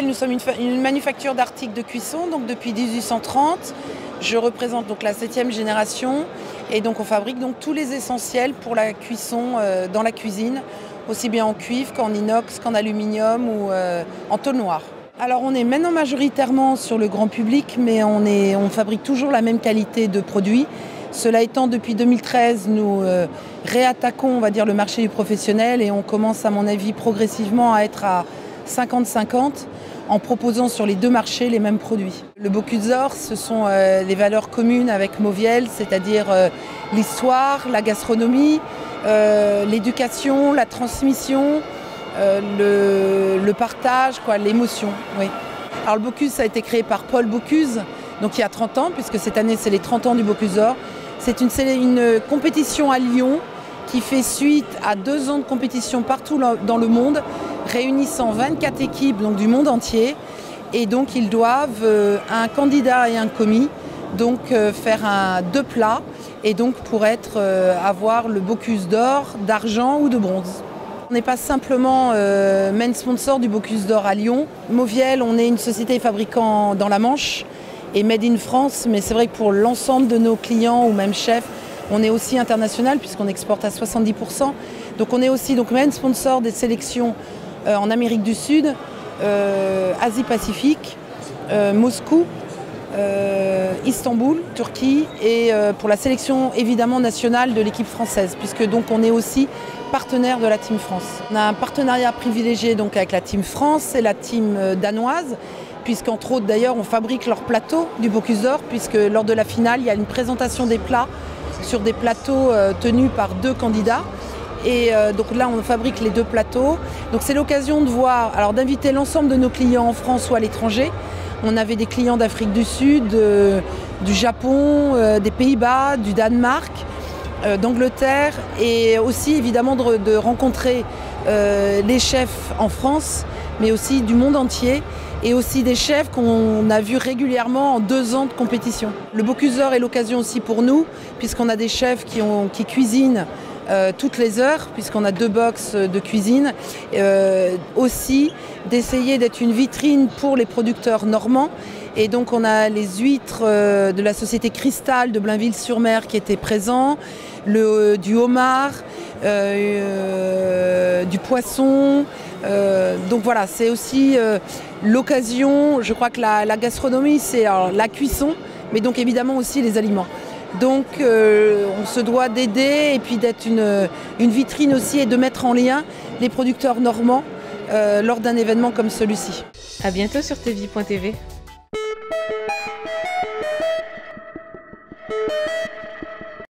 Moviel, nous sommes une manufacture d'articles de cuisson, donc depuis 1830. Je représente donc la 7e génération et donc on fabrique donc tous les essentiels pour la cuisson dans la cuisine, aussi bien en cuivre qu'en inox, qu'en aluminium ou en tôle noire. Alors on est maintenant majoritairement sur le grand public, mais on fabrique toujours la même qualité de produits. Cela étant, depuis 2013, nous réattaquons, on va dire, le marché du professionnel et on commence, à mon avis, progressivement à être à 50-50 en proposant sur les deux marchés les mêmes produits. Le Bocuse d'Or, ce sont les valeurs communes avec Moviel, c'est-à-dire l'histoire, la gastronomie, l'éducation, la transmission, le partage, l'émotion. Oui. Alors le Bocuse, ça a été créé par Paul Bocuse, donc il y a 30 ans, puisque cette année c'est les 30 ans du Bocuse d'Or. C'est une compétition à Lyon qui fait suite à 2 ans de compétition partout dans le monde, réunissant 24 équipes donc, du monde entier. Et donc ils doivent, un candidat et un commis, donc faire 2 plats et donc pour avoir le Bocuse d'Or, d'argent ou de bronze. On n'est pas simplement main sponsor du Bocuse d'Or à Lyon. Moviel, on est une société fabricant dans la Manche et made in France, mais c'est vrai que pour l'ensemble de nos clients ou même chefs, on est aussi international puisqu'on exporte à 70%. Donc on est aussi main sponsor des sélections en Amérique du Sud, Asie-Pacifique, Moscou, Istanbul, Turquie et pour la sélection évidemment nationale de l'équipe française puisque donc on est aussi partenaire de la Team France. On a un partenariat privilégié donc avec la Team France et la Team danoise puisqu'entre autres d'ailleurs on fabrique leur plateau du Bocuse d'Or puisque lors de la finale il y a une présentation des plats sur des plateaux tenus par 2 candidats. Et donc là, on fabrique les 2 plateaux. Donc c'est l'occasion de voir, alors d'inviter l'ensemble de nos clients en France ou à l'étranger. On avait des clients d'Afrique du Sud, du Japon, des Pays-Bas, du Danemark, d'Angleterre et aussi évidemment de rencontrer les chefs en France, mais aussi du monde entier et aussi des chefs qu'on a vus régulièrement en 2 ans de compétition. Le Bocuse d'Or est l'occasion aussi pour nous, puisqu'on a des chefs qui cuisinent toutes les heures, puisqu'on a 2 box de cuisine, aussi d'essayer d'être une vitrine pour les producteurs normands. Et donc on a les huîtres de la société Cristal de Blainville-sur-Mer qui étaient présents, du homard, du poisson. Donc voilà, c'est aussi l'occasion, je crois que la gastronomie c'est la cuisson, mais donc évidemment aussi les aliments. Donc on se doit d'aider et puis d'être une vitrine aussi et de mettre en lien les producteurs normands lors d'un événement comme celui-ci. À bientôt sur tvie.tv.